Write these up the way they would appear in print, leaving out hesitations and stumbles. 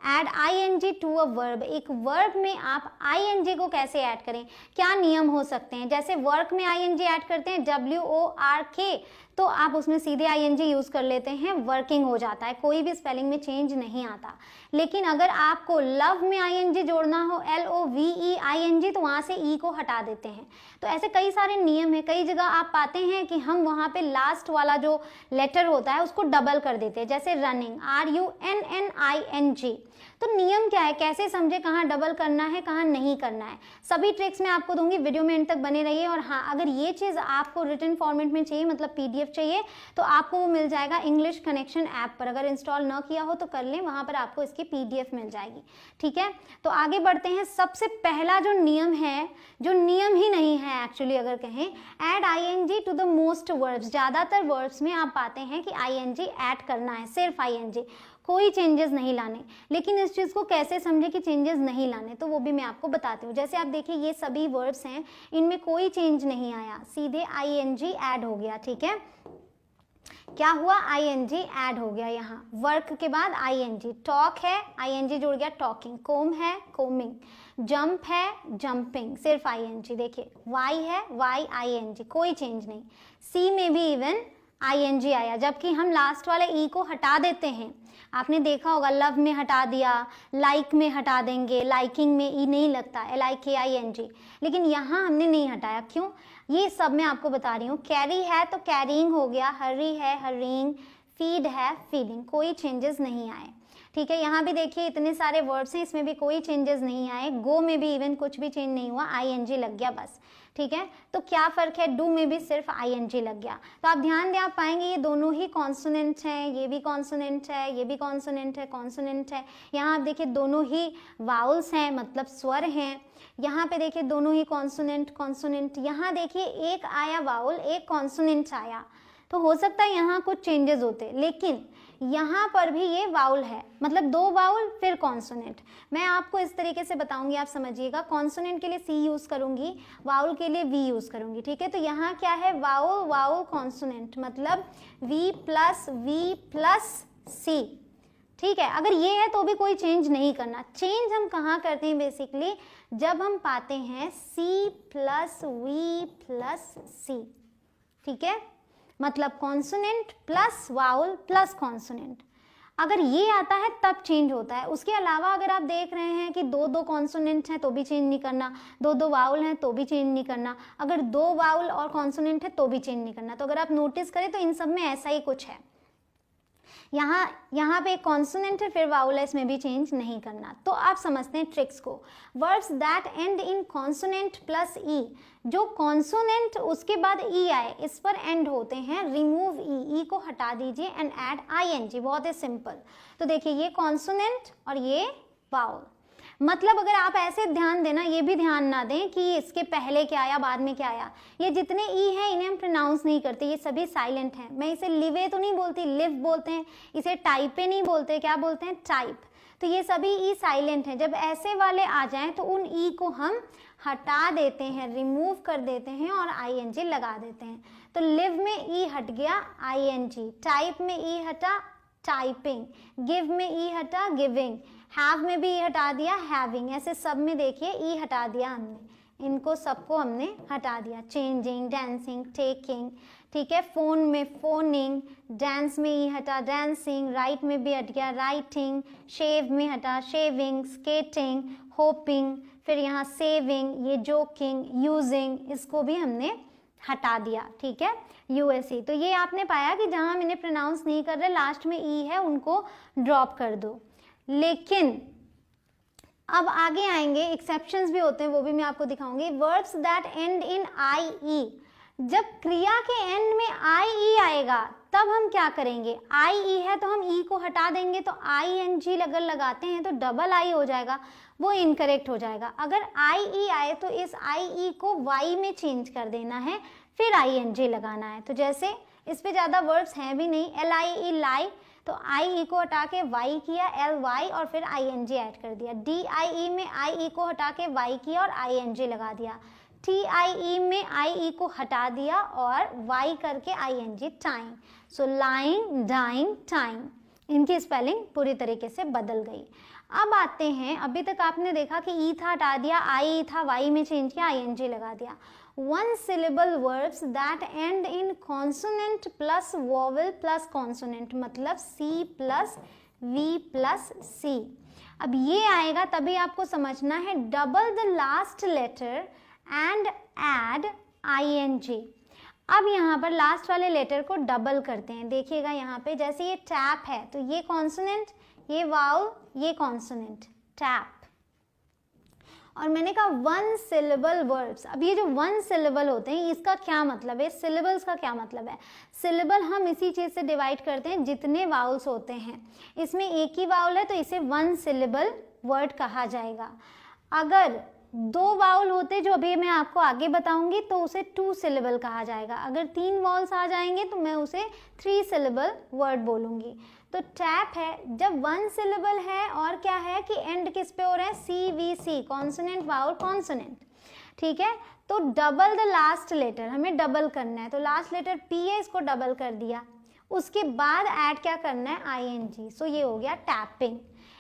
Add ing to a verb, एक verb में आप ing को कैसे ऐड करें, क्या नियम हो सकते हैं। जैसे वर्क में ing ऐड करते हैं WORK, तो आप उसमें सीधे ing यूज कर लेते हैं, वर्किंग हो जाता है, कोई भी स्पेलिंग में चेंज नहीं आता। लेकिन अगर आपको लव में ing जोड़ना हो LOVEING, तो वहां से ई को हटा देते हैं। तो ऐसे कई सारे नियम है, कई जगह आप पाते हैं कि हम वहां पे लास्ट वाला जो लेटर होता है उसको डबल कर देते हैं, जैसे रनिंग RUNNING। तो नियम क्या है, कैसे समझे, कहाँ डबल करना है कहाँ नहीं करना है, सभी ट्रिक्स मैं आपको दूंगी, वीडियो में एंड तक बने रहिए। और हाँ, अगर ये चीज़ आपको रिटन फॉर्मेट में चाहिए, मतलब PDF चाहिए, तो आपको वो मिल जाएगा इंग्लिश कनेक्शन ऐप पर। अगर इंस्टॉल ना किया हो तो कर लें, वहाँ पर आपको इसकी PDF मिल जाएगी। ठीक है, तो आगे बढ़ते हैं। सबसे पहला जो नियम है, जो नियम ही नहीं है एक्चुअली अगर कहें, add ing to the most verbs. ज़्यादातर वर्ब्स में आप पाते हैं कि ing ऐड करना है, सिर्फ ing, कोई चेंजेस नहीं लाने। लेकिन इस चीज़ को कैसे समझे कि चेंजेस नहीं लाने, तो वो भी मैं आपको बताती हूँ। जैसे आप देखिए, ये सभी वर्ब्स हैं, इनमें कोई चेंज नहीं आया, सीधे ing ऐड हो गया। ठीक है, क्या हुआ, ing ऐड हो गया। यहाँ वर्क के बाद ing, टॉक है ing जुड़ गया टॉकिंग, कोम है कोमिंग, जंप है जंपिंग, सिर्फ ing। देखिए वाई है वाई ing, कोई चेंज नहीं। सी में भी इवन ing आया, जबकि हम लास्ट वाले ई को हटा देते हैं। आपने देखा होगा, लव में हटा दिया, लाइक में हटा देंगे, लाइकिंग में ई नहीं लगता, LIKING, लेकिन यहाँ हमने नहीं हटाया। क्यों, ये सब मैं आपको बता रही हूँ। कैरी है तो कैरिंग हो गया, हरी है हरिंग, फीड है फीडिंग, कोई चेंजेस नहीं आए। ठीक है, यहाँ भी देखिए इतने सारे वर्ड्स हैं, इसमें भी कोई चेंजेस नहीं आए। गो में भी इवन कुछ भी चेंज नहीं हुआ, ing लग गया बस। ठीक है, तो क्या फ़र्क है, डू में भी सिर्फ ing लग गया। तो आप ध्यान दें, आप पाएंगे ये दोनों ही कॉन्सोनेंट हैं, ये भी कॉन्सोनेंट है, ये भी कॉन्सोनेंट है, कॉन्सोनेंट है। यहाँ आप देखिए दोनों ही वाउल्स हैं, मतलब स्वर हैं। यहाँ पे देखिए दोनों ही कॉन्सोनेंट कॉन्सोनेंट। यहाँ देखिए एक आया वाउल, एक कॉन्सोनेंट आया, तो हो सकता है यहाँ कुछ चेंजेस होते, लेकिन यहाँ पर भी ये वाउल है, मतलब दो वाउल फिर कॉन्सोनेंट। मैं आपको इस तरीके से बताऊंगी, आप समझिएगा। कॉन्सोनेंट के लिए C यूज़ करूंगी, वाउल के लिए V यूज़ करूंगी। ठीक है, तो यहाँ क्या है, वाउल वाउल कॉन्सोनेंट, मतलब V प्लस C। ठीक है, अगर ये है तो भी कोई चेंज नहीं करना। चेंज हम कहाँ करते हैं बेसिकली, जब हम पाते हैं C plus V plus C। ठीक है, मतलब consonant plus vowel plus consonant, अगर ये आता है तब चेंज होता है। उसके अलावा अगर आप देख रहे हैं कि दो दो कॉन्सोनेंट हैं तो भी चेंज नहीं करना, दो दो वाउल हैं तो भी चेंज नहीं करना, अगर दो वाउल और कॉन्सोनेंट है तो भी चेंज नहीं करना। तो अगर आप नोटिस करें तो इन सब में ऐसा ही कुछ है। यहाँ पे कॉन्सोनेंट है फिर वाउल है, इसमें भी चेंज नहीं करना। तो आप समझते हैं ट्रिक्स को। Words that end in consonant plus e, जो कॉन्सोनेंट उसके बाद ई आए इस पर एंड होते हैं, रिमूव ई को हटा दीजिए एंड ऐड ing, बहुत ही सिंपल। तो देखिए ये कॉन्सोनेंट और ये वाउल, मतलब अगर आप ऐसे ध्यान देना, ये भी ध्यान ना दें कि इसके पहले क्या आया बाद में क्या आया। ये जितने ई हैं इन्हें हम प्रोनाउंस नहीं करते, ये सभी साइलेंट हैं। मैं इसे लिवे तो नहीं बोलती, लिव बोलते हैं। इसे टाइपे नहीं बोलते, क्या बोलते हैं, टाइप। तो ये सभी ई साइलेंट हैं। जब ऐसे वाले आ जाएं तो उन ई को हम हटा देते हैं, रिमूव कर देते हैं और ing लगा देते हैं। तो लिव में ई हट गया ing, टाइप में ई हटा टाइपिंग, गिव में ई हटा गिविंग, हैव में भी ई हटा दिया हैविंग। ऐसे सब में देखिए ई हटा दिया हमने, इनको सबको हमने हटा दिया। Changing, dancing, taking. ठीक है, फोन में फोनिंग, डांस में ई हटा डांसिंग, राइट में भी हट गया राइटिंग, शेव में हटा शेविंग, स्केटिंग, होपिंग, फिर यहाँ सेविंग, ये जोकिंग, यूजिंग, इसको भी हमने हटा दिया। ठीक है, यूएसए। तो ये आपने पाया कि जहां हम इन्हें प्रोनाउंस नहीं कर रहे, लास्ट में ई है, उनको ड्रॉप कर दो। लेकिन अब आगे आएंगे, एक्सेप्शंस भी होते हैं, वो भी मैं आपको दिखाऊंगी। Words that end in IE, जब क्रिया के एंड में IE आएगा तब हम क्या करेंगे, IE है तो हम ई को हटा देंगे, तो ING अगर लगाते हैं तो डबल आई हो जाएगा, वो इनकरेक्ट हो जाएगा। अगर IE आए तो इस IE को Y में चेंज कर देना है, फिर ING लगाना है। तो जैसे इस पे ज़्यादा वर्ड्स हैं भी नहीं, LIE लाई, तो IE को हटा के Y किया, LY और फिर ING ऐड कर दिया। DIE में IE को हटा के Y किया और ING लगा दिया। TIE में IE को हटा दिया और Y करके ING, टाइम। सो लाइंग, डाइंग, टाइम, इनकी स्पेलिंग पूरी तरीके से बदल गई। अब आते हैं, अभी तक आपने देखा कि ई था हटा दिया, आई था वाई में चेंज किया, आईएनजी लगा दिया। One syllable verbs that end in consonant plus vowel plus consonant, मतलब C plus V plus C. अब ये आएगा तभी आपको समझना है, double the last letter and add ING. अब यहाँ पर लास्ट वाले लेटर को डबल करते हैं। देखिएगा यहाँ पे, जैसे ये टैप है तो ये कॉन्सोनेंट, ये वाउल, ये कॉन्सोनेंट, टैप। और मैंने कहा वन सिलेबल वर्ब्स। अब ये जो वन सिलेबल होते हैं इसका क्या मतलब है, सिलेबल्स का क्या मतलब है? सिलेबल हम इसी चीज़ से डिवाइड करते हैं जितने वाउल्स होते हैं। इसमें एक ही वाउल है तो इसे वन सिलेबल वर्ड कहा जाएगा। अगर दो वाउल होते जो अभी मैं आपको आगे बताऊंगी तो उसे टू सिलेबल कहा जाएगा। अगर तीन वाउल्स आ जाएंगे तो मैं उसे थ्री सिलेबल वर्ड बोलूंगी। तो टैप है जब वन सिलेबल है और क्या है कि एंड किस पे हो रहा है, C V C, consonant vowel consonant, ठीक है। तो डबल द लास्ट लेटर, हमें डबल करना है, तो लास्ट लेटर पी है, इसको डबल कर दिया। उसके बाद ऐड क्या करना है, आईएनजी। सो ये हो गया टैपिंग।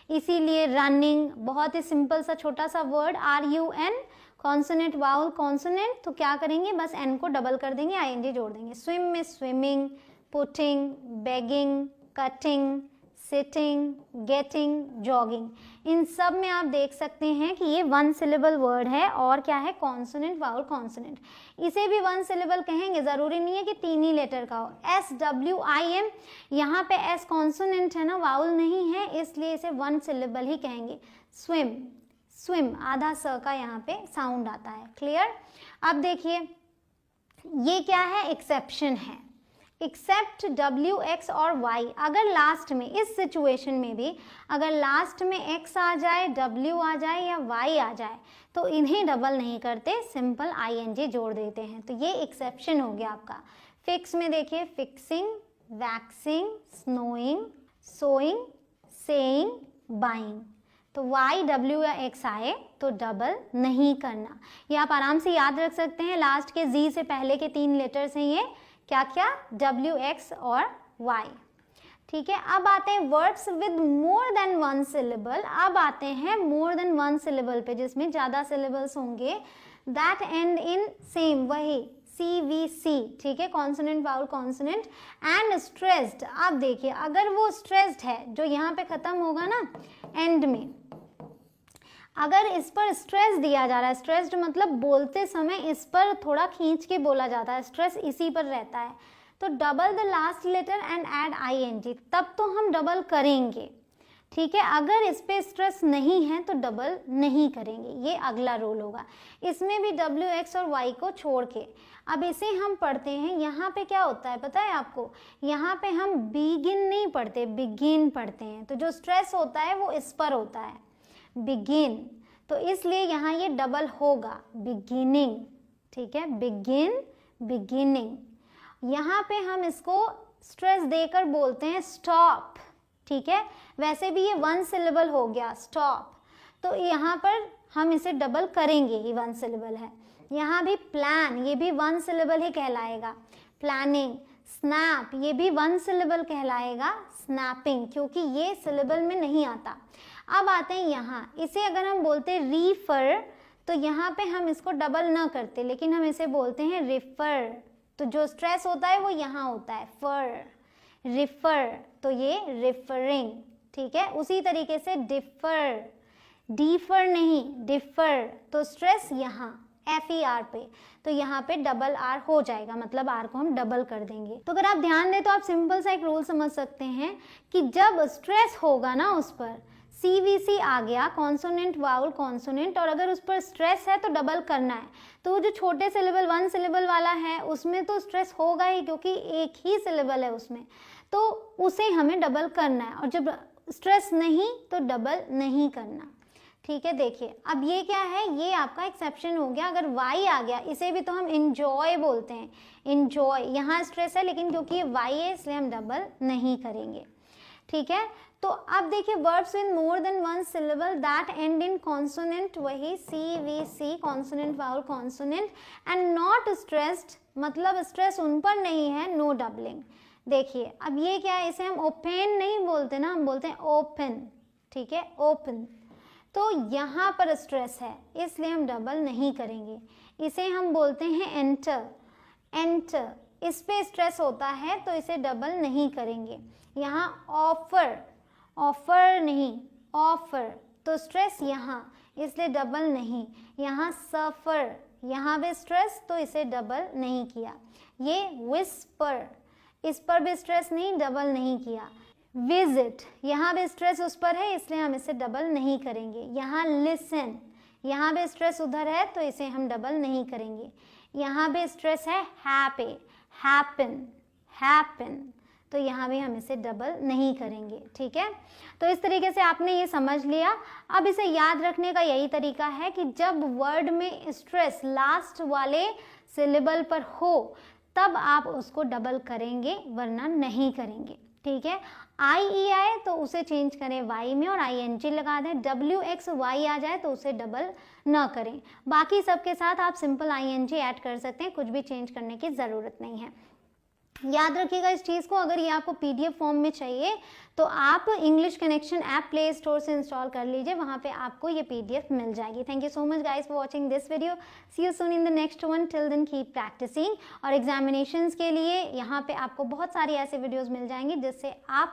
इसीलिए रनिंग बहुत ही सिंपल सा छोटा सा word, RUN, consonant vowel consonant, तो क्या करेंगे, बस एन को डबल कर देंगे, आईएनजी जोड़ देंगे। स्विम में swimming, putting, begging, cutting, sitting, getting, jogging, इन सब में आप देख सकते हैं कि ये वन सिलेबल वर्ड है। और क्या है, कॉन्सोनेंट वाउल कॉन्सोनेंट। इसे भी वन सिलेबल कहेंगे, ज़रूरी नहीं है कि तीन ही लेटर का हो। SWIM, यहाँ पे एस कॉन्सोनेंट है ना, वाउल नहीं है, इसलिए इसे वन सिलेबल ही कहेंगे। स्विम, स्विम आधा स का यहाँ पे साउंड आता है। क्लियर? अब देखिए ये क्या है, एक्सेप्शन है। एक्सेप्ट W, X और Y, अगर लास्ट में, इस सिचुएशन में भी अगर लास्ट में X आ जाए, W आ जाए या Y आ जाए तो इन्हें डबल नहीं करते, सिंपल ING जोड़ देते हैं। तो ये एक्सेप्शन हो गया आपका। फिक्स में देखिए, fixing, waxing, snowing, sowing, saying, buying, तो Y, W या X आए तो डबल नहीं करना। ये आप आराम से याद रख सकते हैं, लास्ट के Z से पहले के तीन लेटर्स हैं ये, क्या क्या, W, X और Y, ठीक है। अब आते हैं words with more than one syllable. अब आते हैं मोर देन वन सिलेबल पे, जिसमें ज़्यादा सिलेबल्स होंगे। दैट एंड इन सेम, वही CVC, ठीक है, consonant vowel consonant, and stressed. अब देखिए अगर वो स्ट्रेस्ड है, जो यहाँ पे खत्म होगा ना एंड में, अगर इस पर स्ट्रेस दिया जा रहा है, स्ट्रेस्ड मतलब बोलते समय इस पर थोड़ा खींच के बोला जाता है, स्ट्रेस इसी पर रहता है, तो double the last letter and add ING, तब तो हम डबल करेंगे, ठीक है। अगर इस पे स्ट्रेस नहीं है तो डबल नहीं करेंगे, ये अगला रूल होगा। इसमें भी W, X और Y को छोड़ के। अब इसे हम पढ़ते हैं, यहाँ पे क्या होता है पता है आपको, यहाँ पे हम बिगिन नहीं पढ़ते, बिगिन पढ़ते हैं, तो जो स्ट्रेस होता है वो इस पर होता है, बिगिन, तो इसलिए यहाँ ये डबल होगा, बिगिनिंग, ठीक है, बिगिन, बिगिनिंग। यहाँ पे हम इसको स्ट्रेस देकर बोलते हैं स्टॉप, ठीक है। वैसे भी ये वन सिलेबल हो गया स्टॉप, तो यहाँ पर हम इसे डबल करेंगे ही, वन सिलेबल है। यहाँ भी प्लान, ये भी वन सिलेबल ही कहलाएगा, प्लानिंग। स्नैप, ये भी वन सिलेबल कहलाएगा, स्नैपिंग, क्योंकि ये सिलेबल में नहीं आता। अब आते हैं यहाँ, इसे अगर हम बोलते हैं रीफर, तो यहाँ पे हम इसको डबल ना करते, लेकिन हम इसे बोलते हैं रिफर, तो जो स्ट्रेस होता है वो यहाँ होता है, फर, रिफर, तो ये रिफरिंग, ठीक है। उसी तरीके से डिफर, डीफर नहीं, डिफर, तो स्ट्रेस यहाँ FER पे, तो यहाँ पे डबल R हो जाएगा, मतलब R को हम डबल कर देंगे। तो अगर आप ध्यान दें तो आप सिंपल सा एक रूल समझ सकते हैं कि जब स्ट्रेस होगा ना उस पर, CVC आ गया, कॉन्सोनेंट वाउल कॉन्सोनेंट, और अगर उस पर स्ट्रेस है तो डबल करना है। तो वो जो छोटे सिलेबल वन सिलेबल वाला है उसमें तो स्ट्रेस होगा ही, क्योंकि एक ही सिलेबल है उसमें, तो उसे हमें डबल करना है, और जब स्ट्रेस नहीं तो डबल नहीं करना, ठीक है। देखिए अब ये क्या है, ये आपका एक्सेप्शन हो गया। अगर Y आ गया, इसे भी तो हम इंजॉय बोलते हैं, इंजॉय, यहाँ स्ट्रेस है लेकिन क्योंकि ये Y है इसलिए हम डबल नहीं करेंगे, ठीक है। तो अब देखिए verbs with more than one syllable that end in consonant, वही CVC, consonant vowel consonant, and not stressed, मतलब स्ट्रेस उन पर नहीं है, नो डबलिंग। देखिए अब ये क्या है, इसे हम ओपन नहीं बोलते ना, हम बोलते हैं ओपन, ठीक है, ओपन। तो यहाँ पर स्ट्रेस है इसलिए हम डबल नहीं करेंगे। इसे हम बोलते हैं एंटर, एंटर, इस पे स्ट्रेस होता है तो इसे डबल नहीं करेंगे। यहाँ ऑफर, ऑफर नहीं, ऑफर, तो स्ट्रेस यहाँ इसलिए डबल नहीं। यहाँ सफ़र, यहाँ भी स्ट्रेस तो इसे डबल नहीं किया। ये विस्पर, इस पर भी स्ट्रेस नहीं, डबल नहीं किया। विजिट, यहाँ भी स्ट्रेस उस पर है इसलिए हम इसे डबल नहीं करेंगे। यहाँ लिसन, यहाँ भी स्ट्रेस उधर है तो इसे हम डबल नहीं करेंगे। यहाँ भी स्ट्रेस है हैप्पी, हैपन, हैपन, तो यहाँ भी हम इसे डबल नहीं करेंगे। ठीक है, तो इस तरीके से आपने ये समझ लिया। अब इसे याद रखने का यही तरीका है कि जब वर्ड में स्ट्रेस लास्ट वाले सिलेबल पर हो तब आप उसको डबल करेंगे वरना नहीं करेंगे। ठीक है, आई ई आए तो उसे चेंज करें वाई में और आई एन जी लगा दें। डब्ल्यू एक्स वाई आ जाए तो उसे डबल ना करें। बाकी सबके साथ आप simple I N G add कर सकते हैं, कुछ भी चेंज करने की ज़रूरत नहीं है। याद रखिएगा इस चीज़ को। अगर ये आपको पीडीएफ फॉर्म में चाहिए तो आप English connection app play store से इंस्टॉल कर लीजिए, वहाँ पे आपको ये पीडीएफ मिल जाएगी। Thank you so much guys for watching this video. See you soon in the next one. Till then keep practising. और एग्जामिनेशंस के लिए यहाँ पे आपको बहुत सारी ऐसे वीडियोस मिल जाएंगी जिससे आप